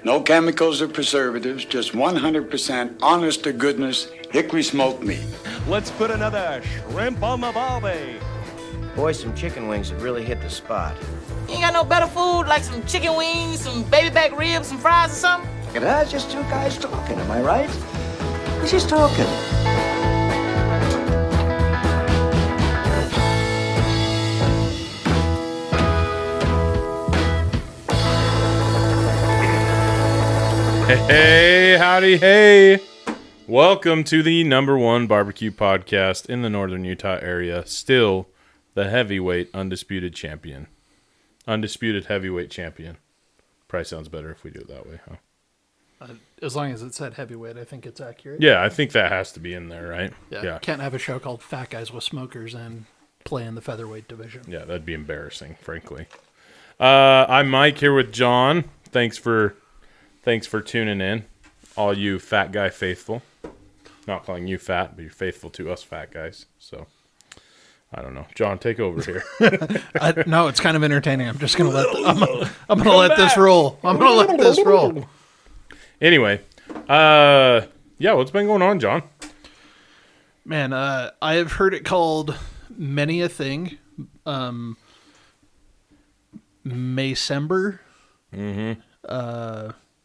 No chemicals or preservatives, just 100% honest to goodness hickory smoked meat. Let's put another shrimp on the barbie. Boy, some chicken wings have really hit the spot. You ain't got no better food, like some chicken wings, some baby back ribs, some fries or something? That's just two guys talking, am I right? We're just talking. Hey, howdy, hey. Welcome to the #1 barbecue podcast in the northern Utah area. Still the heavyweight undisputed champion. Undisputed heavyweight champion. Probably sounds better if we do it that way, huh? As long as it said heavyweight, I think it's accurate. Yeah, I think that has to be in there, right? Yeah. Can't have a show called Fat Guys with Smokers and play in the featherweight division. Yeah, that'd be embarrassing, frankly. I'm Mike here with John. Thanks for tuning in, all you fat guy faithful. Not calling you fat, but you're faithful to us fat guys. So, I don't know. John, take over here. No, it's kind of entertaining. I'm just gonna I'm gonna let this roll. I'm gonna let this roll. Anyway, yeah, what's been going on, John? Man, I have heard it called many a thing. Maycember.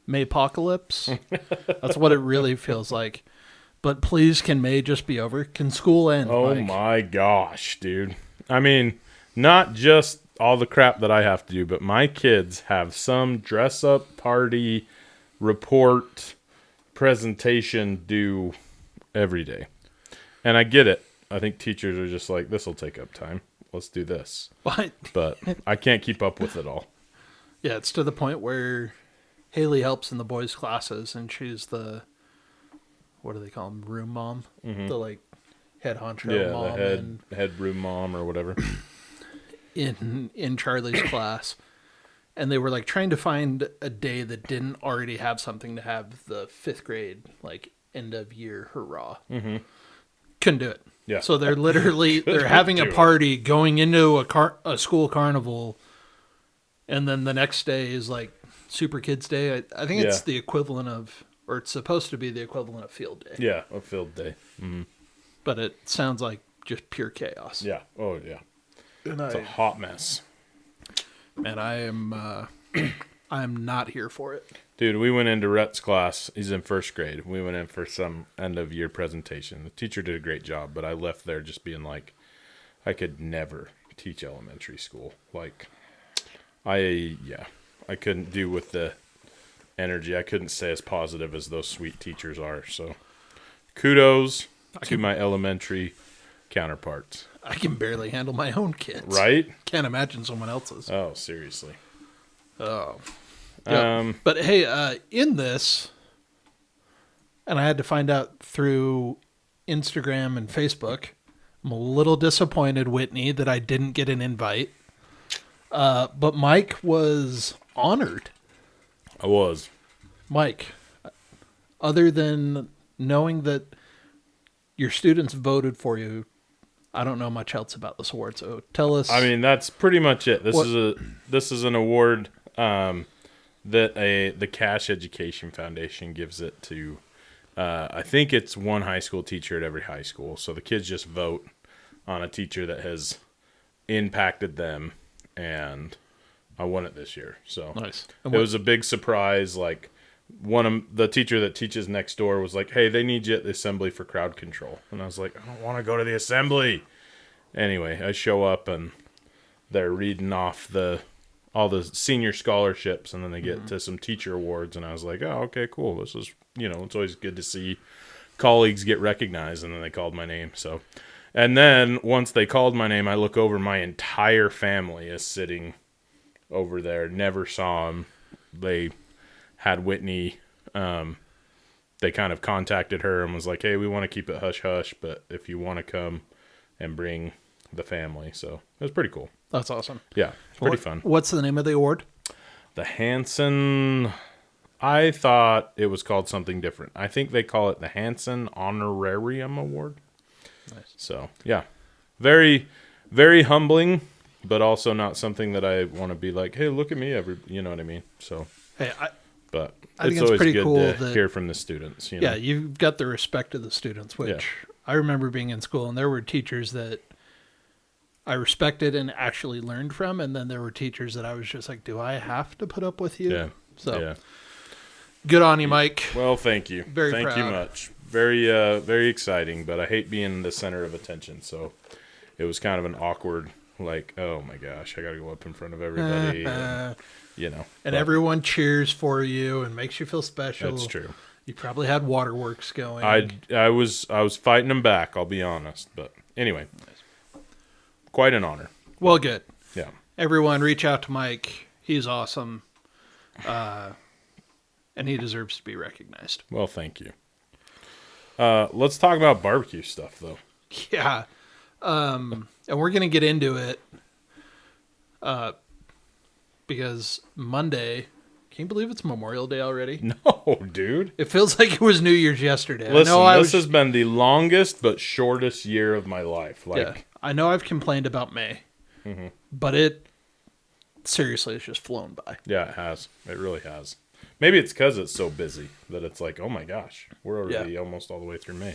Maypocalypse. That's what it really feels like. But please, can May just be over? Can school end? Oh Mike? my gosh, dude. I mean, not just all the crap that I have to do, but my kids have some dress up party, report, presentation due every day. And I get it. I think teachers are just like, this will take up time. Let's do this. What? But I can't keep up with it all. Yeah, it's to the point where Haley helps in the boys' classes, and she's the, what do they call them, room mom? Mm-hmm. The, like, head honcho mom. The head room mom or whatever. In Charlie's class. And they were, like, trying to find a day that didn't already have something to have the 5th grade, like, end of year hurrah. Mm-hmm. Couldn't do it. Yeah. So they're literally, they're having a party going into a school carnival, and then the next day is, like, Super Kids Day. I think it's the equivalent of, or it's supposed to be the equivalent of Field Day. Yeah, a field day. Mm-hmm. But it sounds like just pure chaos. Yeah. Oh, yeah. And It's a hot mess. Man, I am not here for it. Dude, we went into Rhett's class. He's in 1st grade. We went in for some end-of-year presentation. The teacher did a great job, but I left there just being like, I could never teach elementary school. Like, I couldn't do with the energy. I couldn't say as positive as those sweet teachers are. So, kudos to my elementary counterparts. I can barely handle my own kids. Right? Can't imagine someone else's. Oh, seriously. Oh. Yep. But hey, in this, and I had to find out through Instagram and Facebook, I'm a little disappointed, Whitney, that I didn't get an invite. But Mike was honored. I was. Mike, other than knowing that your students voted for you, I don't know much else about this award. So tell us. I mean, that's pretty much it. This is an award that the Cash Education Foundation gives it to. I think it's one high school teacher at every high school. So the kids just vote on a teacher that has impacted them, and I won it this year. So nice. It was a big surprise. Like, one of the teacher that teaches next door was like, "Hey, they need you at the assembly for crowd control," and I was like, "I don't want to go to the assembly." Anyway, I show up and they're reading off all the senior scholarships, and then they get to some teacher awards, and I was like, "Oh, okay, cool. This is, it's always good to see colleagues get recognized." And then they called my name. So, and then once they called my name, I look over, my entire family is sitting over there. Never saw them. They had Whitney. They kind of contacted her and was like, "Hey, we want to keep it hush hush, but if you want to come and bring the family." So it was pretty cool. That's awesome. Yeah, pretty fun. What's the name of the award? The Hanson, I thought it was called something different. I think they call it the Hanson Honorarium Award. Nice. So, yeah. Very, very humbling, but also not something that I want to be like, hey, look at me, you know what I mean? So, Hey, But I think it's it's always pretty good cool to that- hear from the students. You know? Yeah, you've got the respect of the students, which Yeah. I remember being in school, and there were teachers that I respected and actually learned from, and then there were teachers that I was just like, do I have to put up with you? Yeah. So Yeah. good on you, Mike. Well, thank you. Very thank you proud. much. Very exciting, but I hate being the center of attention. So it was kind of an awkward, like, oh my gosh, I got to go up in front of everybody. and, you know. And but everyone cheers for you and makes you feel special. That's true. You probably had waterworks going. I was fighting them back, I'll be honest. But anyway, quite an honor. Well, good. Yeah. Everyone reach out to Mike. He's awesome. And he deserves to be recognized. Well, thank you. Let's talk about barbecue stuff, though. Yeah. And we're going to get into it because Monday, can you believe it's Memorial Day already? No, dude. It feels like it was New Year's yesterday. Listen, I know this has been the longest but shortest year of my life. Like, yeah, I know I've complained about May, but it seriously has just flown by. yeah, it has. It really has. Maybe it's because it's so busy that it's like, oh my gosh, we're already almost all the way through May.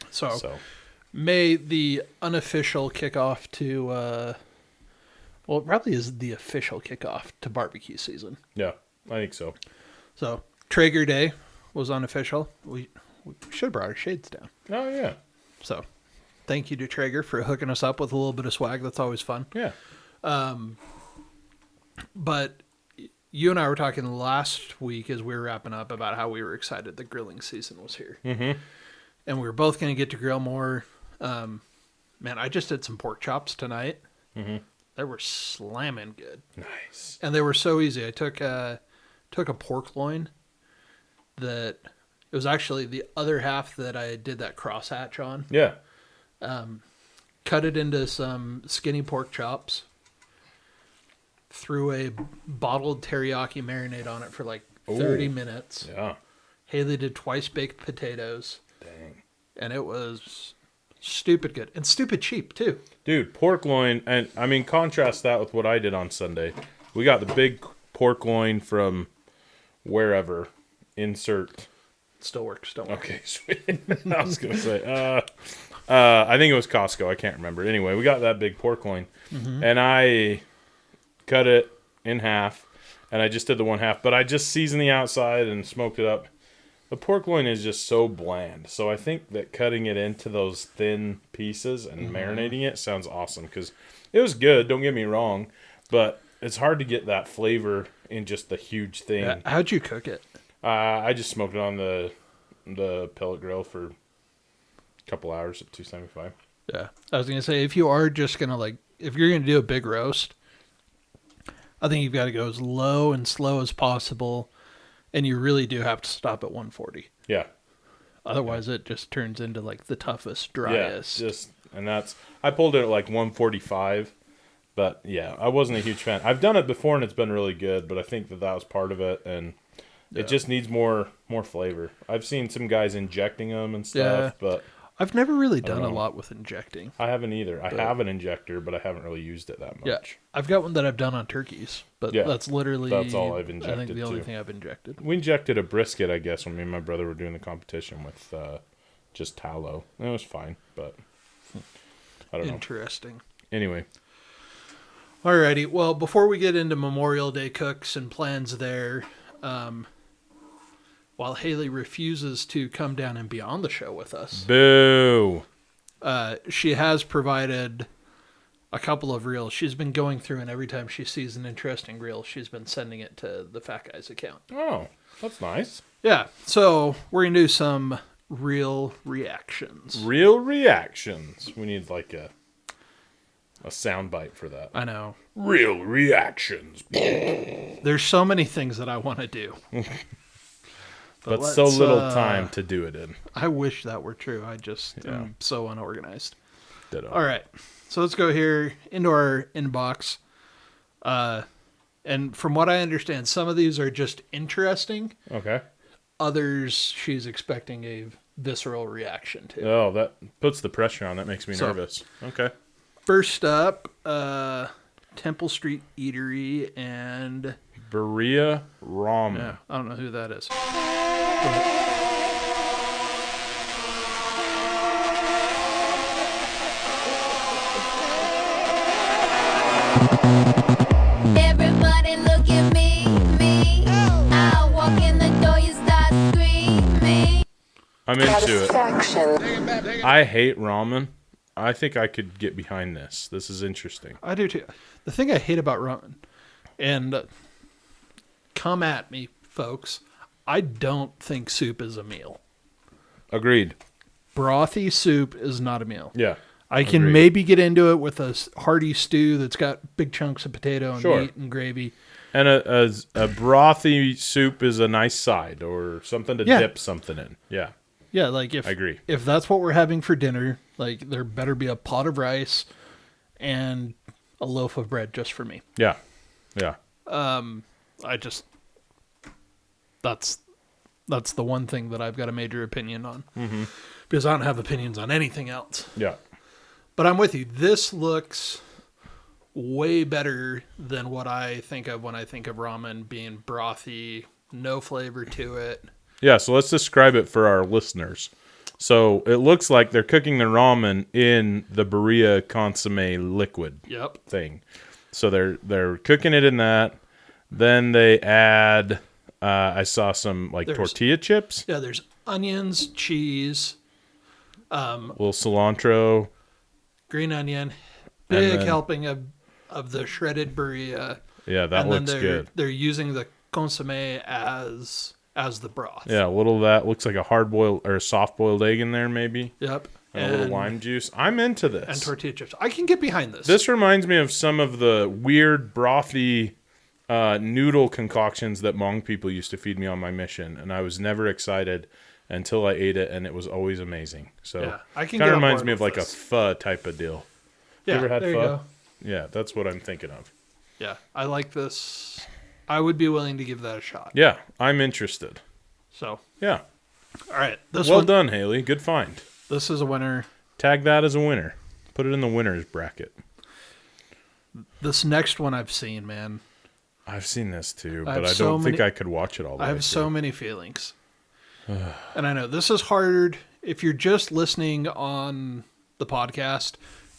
So, So, May, the unofficial kickoff to, well, it probably is the official kickoff to barbecue season. yeah, I think so. So, Traeger Day was unofficial. We should have brought our shades down. Oh, yeah. So, thank you to Traeger for hooking us up with a little bit of swag. That's always fun. Yeah. But you and I were talking last week as we were wrapping up about how we were excited the grilling season was here. Mm-hmm. And we were both going to get to grill more. Man, I just did some pork chops tonight. Mm-hmm. They were slamming good. Nice. And they were so easy. I took a pork loin that it was actually the other half that I did that crosshatch on. Yeah. Cut it into some skinny pork chops. Threw a bottled teriyaki marinade on it for like 30 minutes. Yeah. Haley did twice baked potatoes. Dang. And it was stupid good. And stupid cheap, too. Dude, pork loin, and I mean, contrast that with what I did on Sunday. We got the big pork loin from wherever. Insert. Still works, don't worry. Okay, sweet. I was going to say, I think it was Costco. I can't remember. Anyway, we got that big pork loin, and I cut it in half, and I just did the one half, but I just seasoned the outside and smoked it up. The pork loin is just so bland, so I think that cutting it into those thin pieces and marinating it sounds awesome, because it was good, don't get me wrong, but it's hard to get that flavor in just the huge thing. Yeah, how'd you cook it? I just smoked it on the pellet grill for a couple hours at 275. Yeah. I was going to say, if you are just going to if you're going to do a big roast, I think you've got to go as low and slow as possible, and you really do have to stop at 140. Yeah. Otherwise, it just turns into the toughest, Yeah, driest. I pulled it at 145, but yeah, I wasn't a huge fan. I've done it before and it's been really good, but I think that was part of it, and it just needs more flavor. I've seen some guys injecting them and stuff, but I've never really done a know. lot with injecting. I haven't either. I have an injector, but I haven't really used it that much. Yeah, I've got one that I've done on turkeys, but Yeah, that's literally that's all I've I think injected, the only too. thing I've injected. We injected a brisket, I guess, when me and my brother were doing the competition with just tallow. It was fine, but I don't know. Interesting. Anyway, Alrighty. Well, before we get into Memorial Day cooks and plans there, while Haley refuses to come down and be on the show with us, boo. she has provided a couple of reels. She's been going through, and every time she sees an interesting reel, she's been sending it to the Fat Guys account. Oh, that's nice. Yeah. So we're going to do some real reactions. Real reactions. We need a sound bite for that. I know. Real reactions. There's so many things that I want to do. But so let's, little time to do it in. I wish that were true. I just am so unorganized. Ditto. All right. So let's go here into our inbox. And from what I understand, some of these are just interesting. Okay. Others she's expecting a visceral reaction to. Oh, that puts the pressure on. That makes me nervous. Okay. First up, Temple Street Eatery and Berea Ramen. Yeah, I don't know who that is. Everybody look at me, me. I walk in the door, you start screaming. I'm into it. I hate ramen. I think I could get behind this. This is interesting. I do too. The thing I hate about ramen, and come at me, folks, I don't think soup is a meal. Agreed. Brothy soup is not a meal. Yeah. I can Agreed. maybe get into it with a hearty stew that's got big chunks of potato and Sure. meat and gravy. And a brothy soup is a nice side or something to Yeah. dip something in. Yeah. Yeah, like if I agree. if that's what we're having for dinner, like there better be a pot of rice and a loaf of bread just for me. Yeah. Yeah. I just that's the one thing that I've got a major opinion on. Mm-hmm. Because I don't have opinions on anything else. Yeah. But I'm with you. This looks way better than what I think of when I think of ramen being brothy, no flavor to it. Yeah, so let's describe it for our listeners. So it looks like they're cooking the ramen in the Berea consomme liquid Yep. thing. So they're cooking it in that. Then they add I saw some like There's- tortilla chips, Yeah, there's onions, cheese, a little cilantro. green onion, big then- helping of the shredded Berea. Yeah, that and looks then good. they're using the consomme as the broth. Yeah, a little of that looks like a hard boiled or a soft boiled egg in there maybe. Yep. And a little lime juice. I'm into this. And tortilla chips. I can get behind this. This reminds me of some of the weird brothy noodle concoctions that Hmong people used to feed me on my mission, and I was never excited until I ate it, and it was always amazing. So Yeah, I can kind get of on reminds board me of with like this. a pho type of deal. yeah, You ever had there pho? you go. Yeah, that's what I'm thinking of. Yeah, I like this. I would be willing to give that a shot. Yeah, I'm interested. So, Yeah. all right, this Well one, done, Haley. Good find. this is a winner. Tag that as a winner. Put it in the winners bracket. This next one I've seen, man. I've seen this too, I have but I so don't think many- I could watch it all the I way have so through. many feelings. And I know this is hard. If you're just listening on the podcast,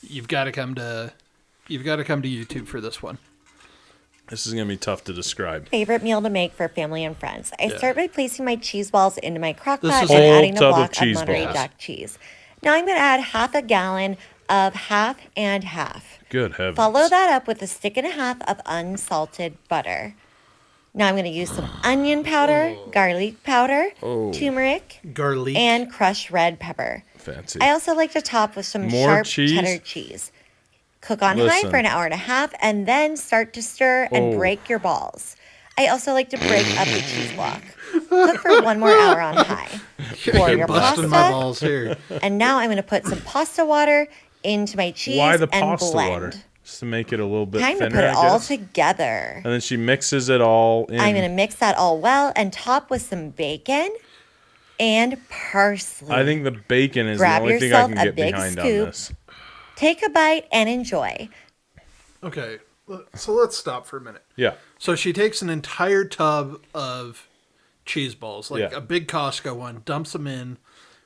you've got to come to YouTube for this one. This is going to be tough to describe. Favorite meal to make for family and friends. I start by placing my cheese balls into my crock This pot is and a whole adding a tub of block of cheese Monterey balls. Jack cheese. Now I'm going to add half a gallon of half and half. Good heavens. Follow that up with a stick and a half of unsalted butter. Now I'm going to use some onion powder, garlic powder, turmeric, Garlic. and crushed red pepper. Fancy. I also like to top with some More sharp cheese? cheddar cheese. Cook on high Listen. for an hour and a half and then start to stir and Oh. break your balls. I also like to break up the cheese block. Cook for 1 more hour on high. Pour You're your busting my pasta, balls here. and now I'm going to put some pasta water into my cheese Why the and pasta blend. water? Just to make it a little bit Time thinner, to put it I all guess. together. And then she mixes it all in. I'm going to mix that all well and top with some bacon and parsley. I think the bacon is Grab the only thing I yourself can a get big behind on scoop. this. Take a bite and enjoy. Okay, so let's stop for a minute. Yeah. So she takes an entire tub of cheese balls, like Yeah. a big Costco one, dumps them in.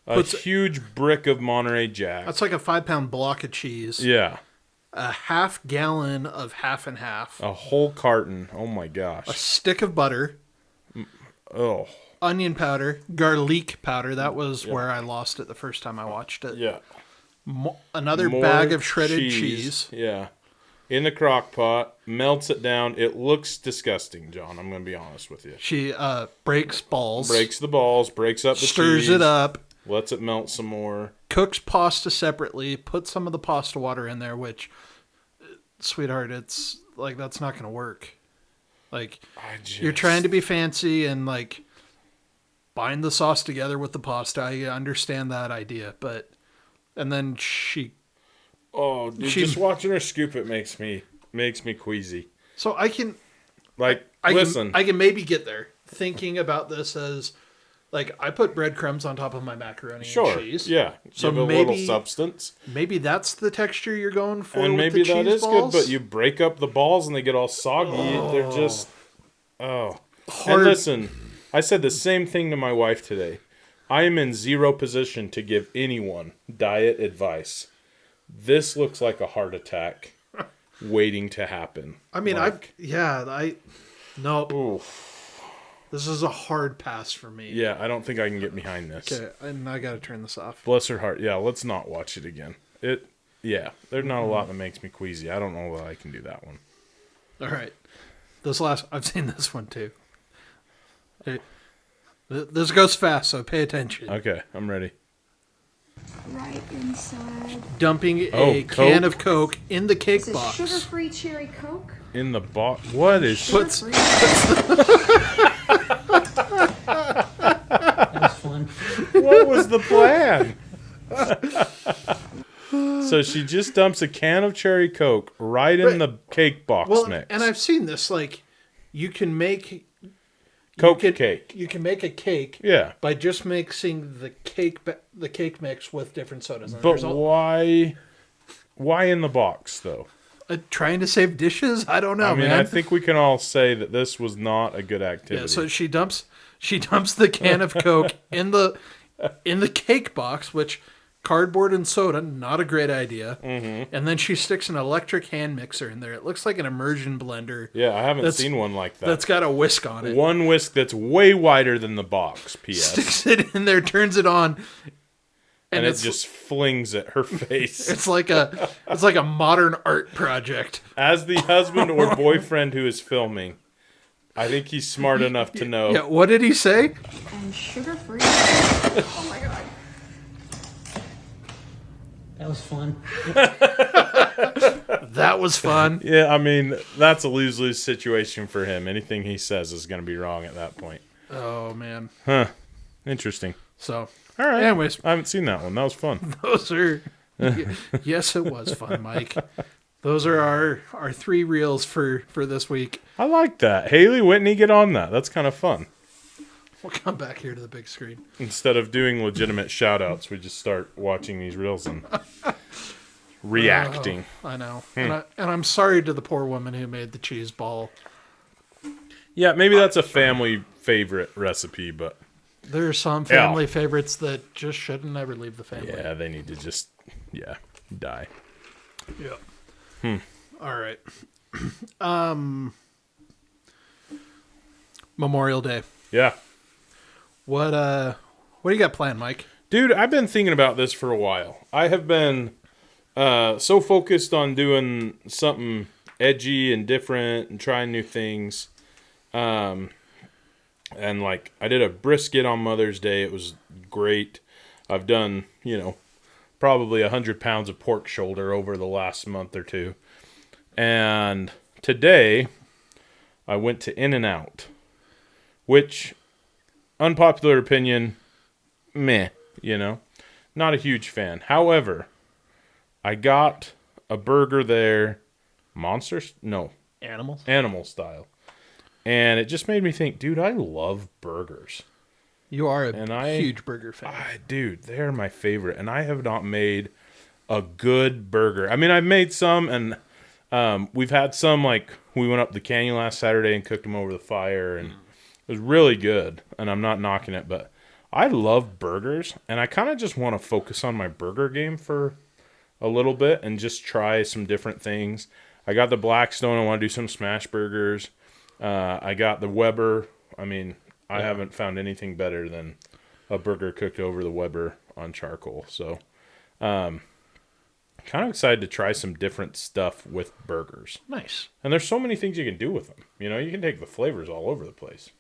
A Puts- huge brick of Monterey Jack. That's like a 5-pound block of cheese. Yeah. A half gallon of half and half. A whole carton. Oh my A gosh. stick of butter. Oh. Onion powder, garlic powder. That was where I lost it the first time I watched it. Yeah. Another More bag of shredded cheese. Yeah. In the crock pot, melts it down. It looks disgusting, John. I'm going to be honest with you. She breaks balls. Breaks the balls, breaks up the stirs cheese. it up. Lets it melt some more. Cooks pasta separately. Put some of the pasta water in there, which, sweetheart, it's like that's not going to work. Like you're trying to be fancy and like bind the sauce together with the pasta. I understand that idea, but and then she. Oh, dude, just watching her scoop it makes me queasy. So I can. Like, I listen. can maybe get there thinking about this as like I put breadcrumbs on top of my macaroni Sure. and cheese. Yeah. So Give it a maybe little substance. maybe that's the texture you're going for. And with maybe the that cheese is balls. good, but you break up the balls and they get all soggy. They're just Oh. Hard. And listen, I said the same thing to my wife today. I am in zero position to give anyone diet advice. This looks like a heart attack waiting to happen. I mean, nope. Oof. This is a hard pass for me. Yeah, I don't think I can get behind this. Okay, and I got to turn this off. Bless her heart. Yeah, let's not watch it again. There's not a lot that makes me queasy. I don't know that I can do that one. All right. I've seen this one too. This goes fast, so pay attention. Okay, I'm ready. Right inside. Dumping a Coke? can of Coke in the cake It's a box. sugar-free cherry Coke. In the box. What is... Puts What was the plan? So she just dumps a can of cherry Coke right in the cake box mix. and I've seen this. Like, you can make cake. You can make a cake. Yeah. By just mixing the cake mix with different sodas. And But why in the box though? Trying to save dishes? I don't know. I mean, man. I think we can all say that this was not a good activity. Yeah. So she dumps the can of Coke in the cake box, which cardboard and soda, not a great idea. Mm-hmm. And then she sticks an electric hand mixer in there. It looks like an immersion blender. Yeah, I haven't seen one like that. That's got a whisk on it. One whisk that's way wider than the box. P.S. Sticks it in there, turns it on, and it just flings at her face. It's like a modern art project. As the husband or boyfriend who is filming, I think he's smart enough to know. Yeah, what did he say? And sugar-free. Oh my god. That was fun. That was fun. Yeah, I mean, that's a lose-lose situation for him. Anything he says is going to be wrong at that point. Oh, man. Huh. Interesting. So, all right. Anyways. I haven't seen that one. That was fun. Those are... Yes, it was fun, Mike. Those are our 3 reels for this week. I like that. Haley Whitney, get on that. That's kind of fun. We'll come back here to the big screen. Instead of doing legitimate shout-outs, we just start watching these reels and reacting. I know. And I'm sorry to the poor woman who made the cheese ball. Yeah, maybe that's a family favorite recipe, but... There are some family favorites that just shouldn't ever leave the family. Yeah, they need to just, die. Yeah. All right. Memorial Day. Yeah. What do you got planned, Mike? Dude, I've been thinking about this for a while. I have been so focused on doing something edgy and different and trying new things. And like, I did a brisket on Mother's Day. It was great. I've done, probably 100 pounds of pork shoulder over the last month or two. And today, I went to In-N-Out, which, unpopular opinion, meh, not a huge fan. However, I got a burger there, animal style. And it just made me think, dude, I love burgers. You are a huge burger fan. Dude, they're my favorite. And I have not made a good burger. I mean, I've made some, and we've had some, like, we went up the canyon last Saturday and cooked them over the fire, and it was really good. And I'm not knocking it, but I love burgers, and I kind of just want to focus on my burger game for a little bit and just try some different things. I got the Blackstone. I want to do some smash burgers. I got the Weber. I mean, I haven't found anything better than a burger cooked over the Weber on charcoal. So, kind of excited to try some different stuff with burgers. Nice. And there's so many things you can do with them. You can take the flavors all over the place.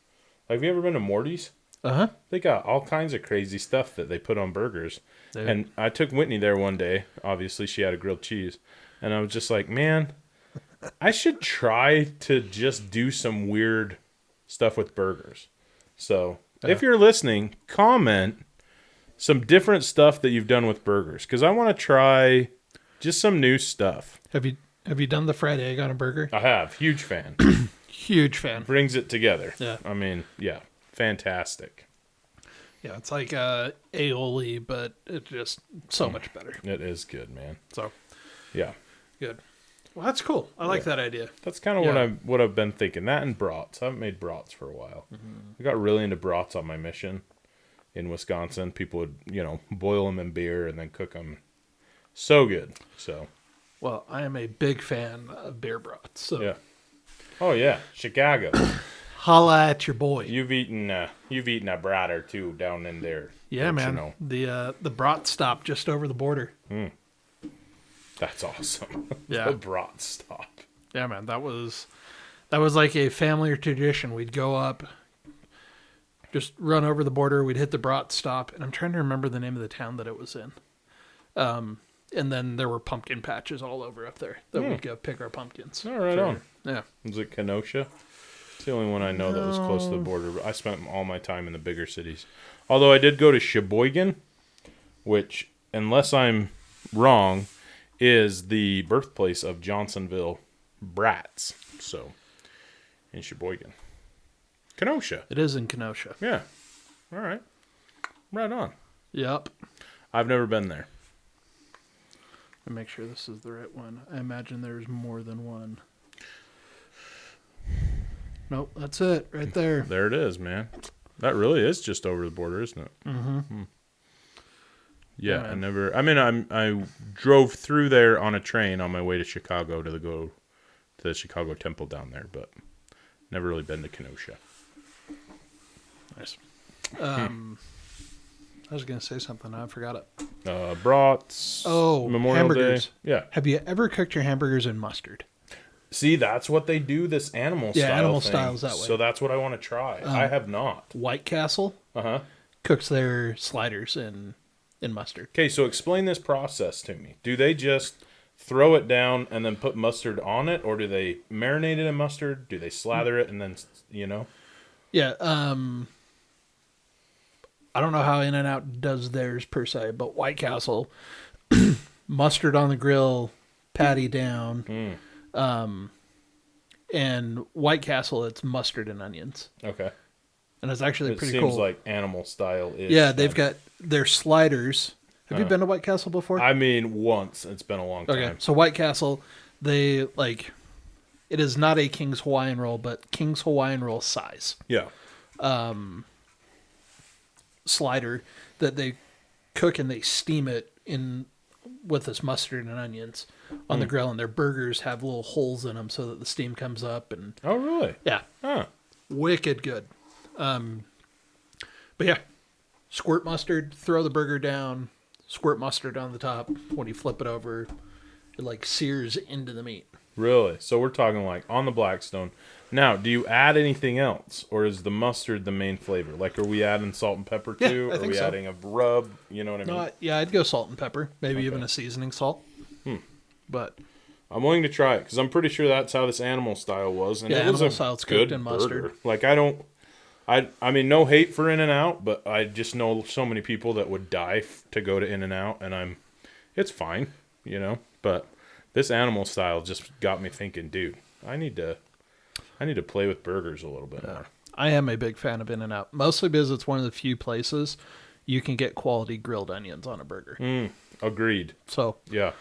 Have you ever been to Morty's? Uh-huh. They got all kinds of crazy stuff that they put on burgers. And I took Whitney there one day. Obviously, she had a grilled cheese. And I was just like, man, I should try to just do some weird stuff with burgers. So, if you're listening, comment some different stuff that you've done with burgers, because I want to try just some new stuff. Have you done the fried egg on a burger? I have. Huge fan. Huge fan. Brings it together. Yeah. I mean, yeah, fantastic. Yeah, it's like aioli, but it's just so much better. It is good, man. So, yeah. Good. Well, that's cool. I like that idea. That's kind of Yeah. what I've been thinking. That and brats. I haven't made brats for a while. I got really into brats on my mission in Wisconsin. People would, boil them in beer and then cook them. So good. So, Well, I am a big fan of beer brats. So yeah. Oh yeah, Chicago. holla at your boy. You've eaten a brat or two down in there. Yeah, don't man. you know? The brat stop just over the border. That's awesome. Yeah. The brat stop. Yeah, man. That was like a family tradition. We'd go up, just run over the border. We'd hit the brat stop, and I'm trying to remember the name of the town that it was in. And then there were pumpkin patches all over up there that we'd go pick our pumpkins. All right, on. Yeah. Was it Kenosha? It's the only one I know that was close to the border. I spent all my time in the bigger cities. Although I did go to Sheboygan, which, unless I'm wrong, is the birthplace of Johnsonville Brats. So, in Sheboygan. Kenosha. It is in Kenosha. Yeah. All right. Right on. Yep. I've never been there. Let me make sure this is the right one. I imagine there's more than one. Nope, that's it right there. There it is, man. That really is just over the border, isn't it? Mm-hmm. Yeah, man. I drove through there on a train on my way to Chicago to the Chicago Temple down there, but never really been to Kenosha. Nice. I was going to say something. I forgot it. Brats. Oh, Memorial hamburgers. Day. Yeah. Have you ever cooked your hamburgers in mustard? See, that's what they do. This animal style. Yeah, animal thing. styles that way. So that's what I want to try. I have not. White Castle cooks their sliders in mustard. Okay, so explain this process to me. Do they just throw it down and then put mustard on it, or do they marinate it in mustard? Do they slather it and then, Yeah. I don't know how In-N-Out does theirs per se, but White Castle, mustard on the grill, patty down, and White Castle, it's mustard and onions. Okay. And it's actually It pretty seems cool. like animal style is. Yeah, they've got their sliders. Have you been to White Castle before? I mean, once. It's been a long time. Okay, so White Castle, they it is not a King's Hawaiian roll, but King's Hawaiian roll size Yeah. slider that they cook and they steam it in with this mustard and onions on the grill, and their burgers have little holes in them so that the steam comes up, and Oh, really? yeah, Huh. wicked good. But yeah, squirt mustard, throw the burger down, squirt mustard on the top. When you flip it over, it sears into the meat. Really? So we're talking on the Blackstone. Now, do you add anything else, or is the mustard the main flavor? Are we adding salt and pepper too? Yeah, I Are think we so. adding a rub? You know what I mean? No, yeah, I'd go salt and pepper, maybe even a seasoning salt. But I'm willing to try it because I'm pretty sure that's how this animal style was, and Yeah, it was animal a style's good cooked in mustard. burger. I mean, no hate for In-N-Out, but I just know so many people that would die to go to In-N-Out, and it's fine, But this animal style just got me thinking, dude, I need to play with burgers a little bit more. I am a big fan of In-N-Out, mostly because it's one of the few places you can get quality grilled onions on a burger. Agreed. So Yeah.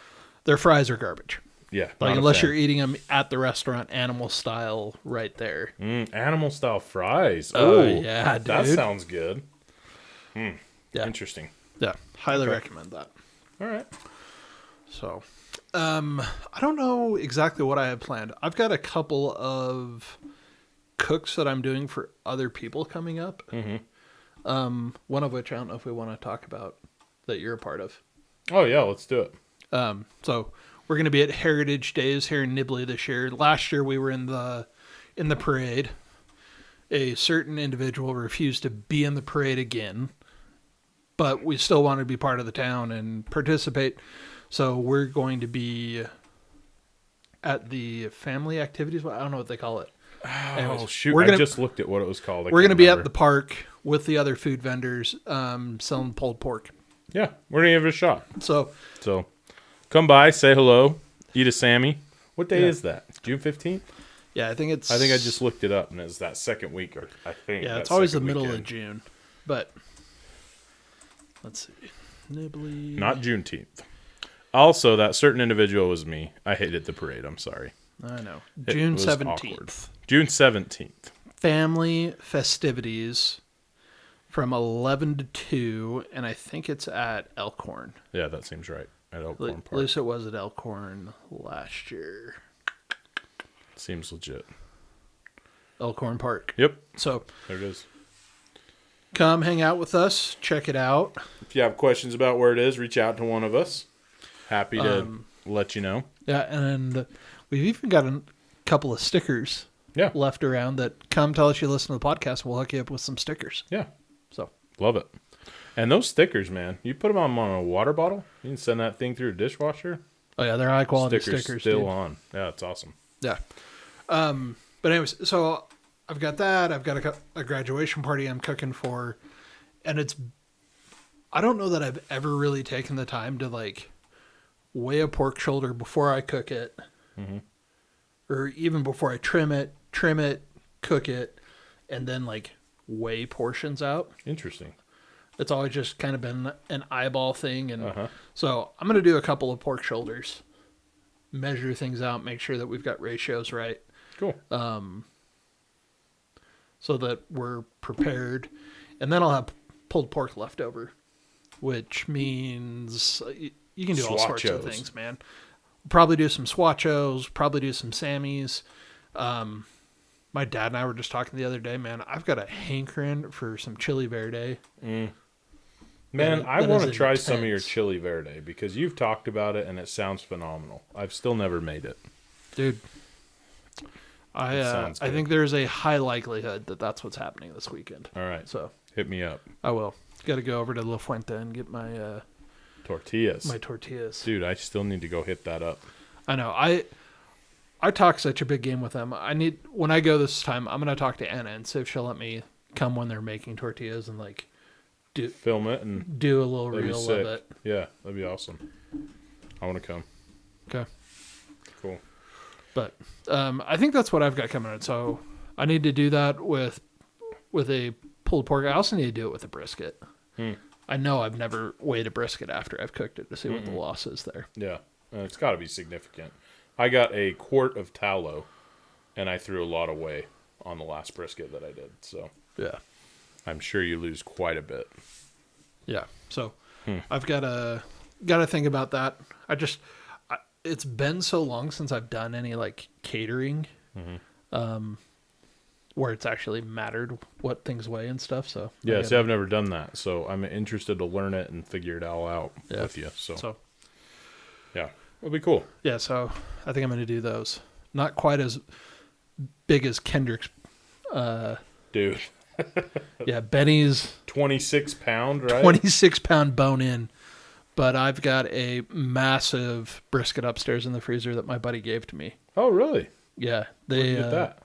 their fries are garbage. Yeah. not a Unless fan. you're eating them at the restaurant, animal style, right there. Animal style fries. Oh, Oh, yeah, that dude. sounds good. Yeah, Interesting. yeah, highly Okay. recommend that. All right. So, I don't know exactly what I have planned. I've got a couple of cooks that I'm doing for other people coming up. One of which I don't know if we want to talk about that you're a part of. Oh yeah, let's do it. So we're going to be at Heritage Days here in Nibley this year. Last year we were in the parade. A certain individual refused to be in the parade again, but we still wanted to be part of the town and participate. So we're going to be at the family activities. I don't know what they call it. Oh shoot! we're gonna- I just looked at what it was called. We're going to be at the park with the other food vendors selling pulled pork. Yeah, we're gonna give it a shot. So So, come by, say hello, eat a Sammy. What day Yeah. is that? June 15th? yeah, I think I think I just looked it up, and it's that second week, or I think. yeah, that it's always the second middle of weekend. June. But let's see, Nibley. Not Juneteenth. Also, that certain individual was me. I hated the parade. I'm sorry. I know. It June was 17th. awkward. June 17th. Family festivities from 11 to 2, and I think it's at Elkhorn. Yeah, that seems right. At Elkhorn At Park. least it was at Elkhorn last year. Seems legit. Elkhorn Park. Yep. So There it is. come hang out with us. Check it out. If you have questions about where it is, reach out to one of us. Happy to let you know. Yeah, and we've even got a couple of stickers Yeah. left around that come tell us you listen to the podcast. We'll hook you up with some stickers. Yeah. So Love it. And those stickers, man, you put them on a water bottle, you can send that thing through a dishwasher. oh yeah, they're high quality Stickers stickers. still Dude. on. Yeah, it's awesome. Yeah. But anyways, so I've got that. I've got a graduation party I'm cooking for, and I don't know that I've ever really taken the time to like weigh a pork shoulder before I cook it, or even before I trim it, cook it, and then like weigh portions out. Interesting. It's always just kind of been an eyeball thing, and so I'm gonna do a couple of pork shoulders, measure things out, make sure that we've got ratios right. Cool. So that we're prepared. And then I'll have pulled pork left over, which means you can do all sorts of Swatchos. things, man. Probably do some swatchos, probably do some Sammys. My dad and I were just talking the other day, man. I've got a hankering for some chili verde. Man, That- I that want to is try some of your intense. chili verde because you've talked about it and it sounds phenomenal. I've still never made it. Dude, I sounds good. think there's a high likelihood that that's what's happening this weekend. All right. So Hit me up. I will. Got to go over to La Fuente and get my Tortillas. my tortillas. Dude, I still need to go hit that up. I know. I talk such a big game with them. When I go this time, I'm gonna talk to Anna and see if she'll let me come when they're making tortillas and like Film it and do a little that'd be reel sick. of it. Yeah, that'd be awesome. I want to come. Okay. Cool. But I think that's what I've got coming out. So I need to do that with a pulled pork. I also need to do it with a brisket. I know I've never weighed a brisket after I've cooked it to see what the loss is there. Yeah, it's got to be significant. I got a quart of tallow, and I threw a lot away on the last brisket that I did. So Yeah. I'm sure you lose quite a bit. Yeah. So I've got to think about that. It's been so long since I've done any like catering, where it's actually mattered what things weigh and stuff. So Yeah, see, I've never done that, so I'm interested to learn it and figure it all out Yeah. with you. So yeah, it'll be cool. yeah. So I think I'm going to do those. Not quite as big as Kendrick's. Dude, Yeah, Benny's 26-pound, right? 26-pound bone in. But I've got a massive brisket upstairs in the freezer that my buddy gave to me. Oh, really? Yeah, Where'd you get that?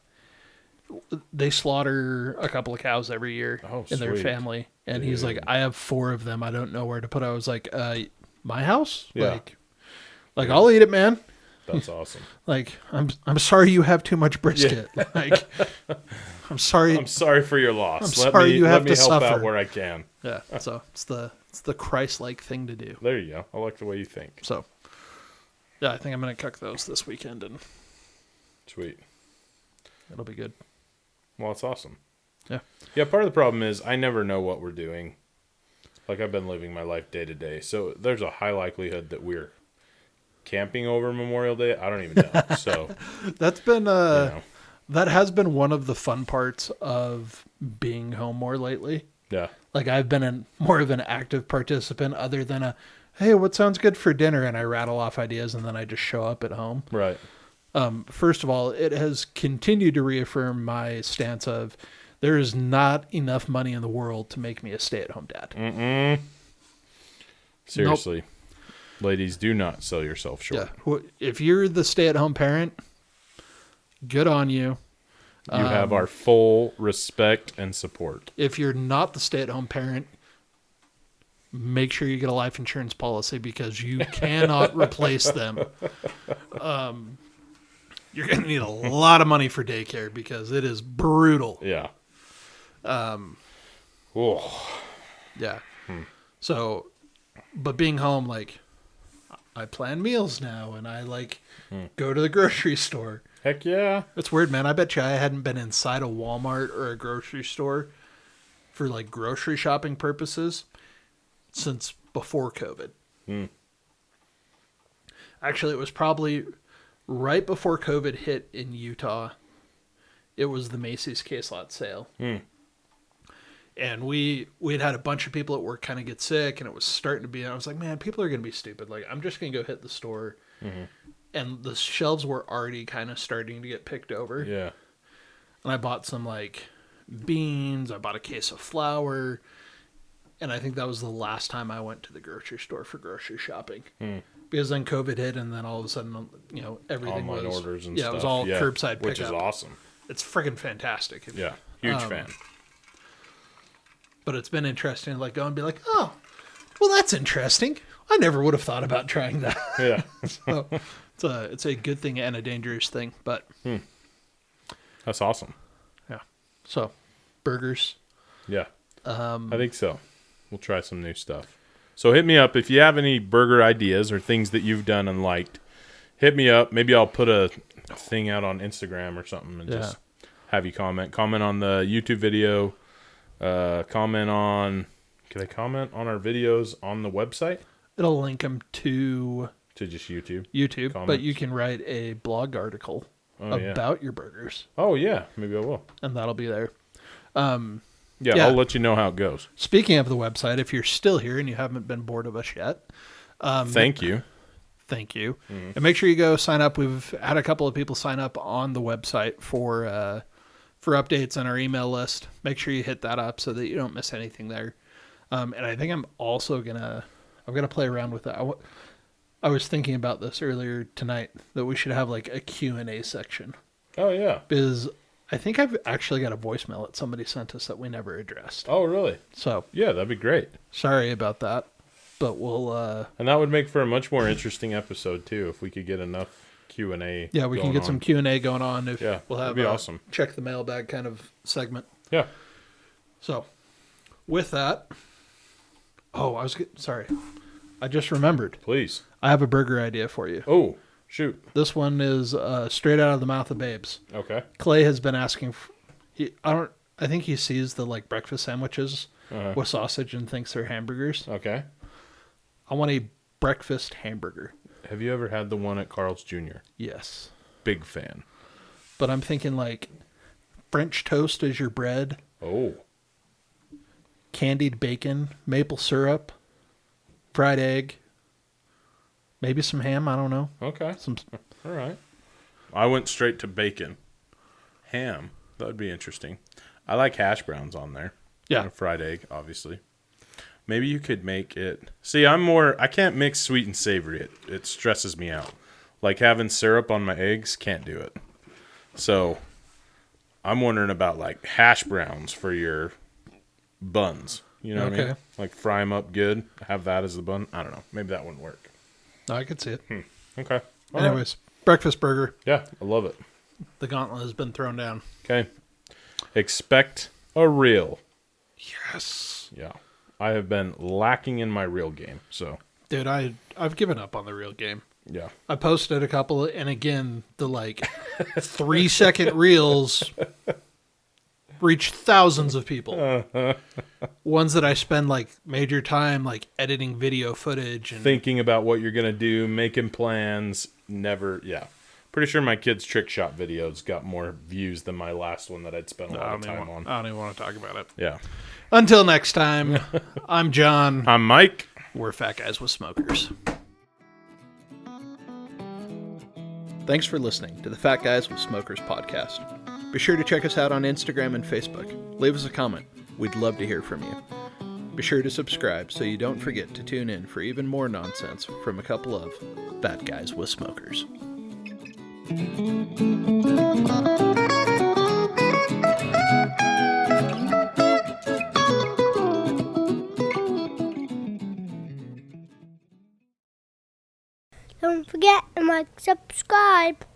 they slaughter a couple of cows every year Oh, in their sweet. family, and he's like, I have 4 of them. I don't know where to put it. I was like, my house? Yeah. Like I'll eat it, man. That's awesome. Like I'm sorry you have too much brisket. Like I'm sorry. I'm sorry for your loss. I'm sorry you have let me to help out suffer. where I can. Yeah. So it's the Christ-like thing to do. There you go. I like the way you think. So yeah, I think I'm gonna cook those this weekend, and Sweet. it'll be good. Well, it's awesome. Yeah. Yeah, part of the problem is I never know what we're doing. Like, I've been living my life day to day, so there's a high likelihood that we're camping over Memorial Day. I don't even know. So, That's been you know, that has been one of the fun parts of being home more lately. yeah. Like I've been more of an active participant other than hey, what sounds good for dinner? And I rattle off ideas and then I just show up at home. Right. First of all, it has continued to reaffirm my stance of there is not enough money in the world to make me a stay-at-home dad. Seriously. Ladies, do not sell yourself short. Yeah. If you're the stay-at-home parent, good on you. You have our full respect and support. If you're not the stay-at-home parent, make sure you get a life insurance policy because you cannot replace them. You're going to need a lot of money for daycare because it is brutal. Yeah. Yeah. So, but being home, like, I plan meals now, and I go to the grocery store. Heck yeah. It's weird, man. I bet you I hadn't been inside a Walmart or a grocery store for grocery shopping purposes since before COVID. Actually, it was probably right before COVID hit in Utah. It was the Macy's case lot sale. And we'd had a bunch of people at work kind of get sick, and it was starting to be, and I was like, man, people are going to be stupid. I'm just going to go hit the store. And the shelves were already kind of starting to get picked over. Yeah. And I bought some beans. I bought a case of flour. And I think that was the last time I went to the grocery store for grocery shopping. Because then COVID hit, and then all of a sudden, everything Online was orders and yeah, stuff. it was all curbside pickup, which is awesome. It's freaking fantastic. Yeah, huge fan. But it's been interesting to go and be like, oh, well, that's interesting. I never would have thought about trying that. Yeah. So it's a good thing and a dangerous thing, but That's awesome. yeah. So burgers. Yeah. I think so. We'll try some new stuff. So hit me up if you have any burger ideas or things that you've done and liked. Hit me up. Maybe I'll put a thing out on Instagram or something and just have you comment. Comment on the YouTube video. Comment on... Can I comment on our videos on the website? It'll link them to just YouTube. YouTube, Comments. but you can write a blog article about your burgers, Oh, yeah. Maybe I will. and that'll be there. Yeah, I'll let you know how it goes. Speaking of the website, if you're still here and you haven't been bored of us yet, Thank you. thank you. And make sure you go sign up. We've had a couple of people sign up on the website for updates on our email list. Make sure you hit that up so that you don't miss anything there. And I think I'm also I'm gonna play around with that. I was thinking about this earlier tonight that we should have a Q&A section, Oh, yeah. because I think I've actually got a voicemail that somebody sent us that we never addressed. Oh, really? So Yeah, that'd be great. sorry about that, but we'll And that would make for a much more interesting episode, too, if we could get enough Q&A yeah, we can going get some on. Q&A going on. If Yeah, we'll have that'd be awesome. check the mailbag kind of segment. Yeah. So with that, sorry, I just remembered. Please. I have a burger idea for you. Oh, shoot. This one is straight out of the mouth of babes. Okay. Clay has been asking. I think he sees the breakfast sandwiches with sausage and thinks they're hamburgers. Okay. I want a breakfast hamburger. Have you ever had the one at Carl's Jr.? Yes, Big fan. but I'm thinking French toast as your bread, Oh. candied bacon, maple syrup, fried egg, maybe some ham. I don't know. Okay. Some All right. I went straight to bacon. Ham. That would be interesting. I like hash browns on there. Yeah. And a fried egg, obviously. Maybe you could make it... See, I can't mix sweet and savory. It stresses me out. Having syrup on my eggs, can't do it. So, I'm wondering about, hash browns for your buns. You know what I mean? Fry them up good, have that as the bun. I don't know. Maybe that wouldn't work. No, I could see it. Okay. All Anyways, breakfast burger. right. Yeah, I love it. The gauntlet has been thrown down. Okay. Expect a reel. Yes. Yeah. I have been lacking in my reel game, so Dude, I've given up on the real game. yeah. I posted a couple, and again, the 3-second reels reach thousands of people. Ones that I spend major time editing video footage and Thinking about what you're gonna do, making plans, never yeah. Pretty sure my kid's trick shot videos got more views than my last one that I'd spent a lot of time on. I don't even want to talk about it. Yeah. Until next time, I'm John. I'm Mike. We're Fat Guys with Smokers. Thanks for listening to the Fat Guys with Smokers podcast. Be sure to check us out on Instagram and Facebook. Leave us a comment. We'd love to hear from you. Be sure to subscribe so you don't forget to tune in for even more nonsense from a couple of Fat Guys with Smokers. Don't forget to subscribe.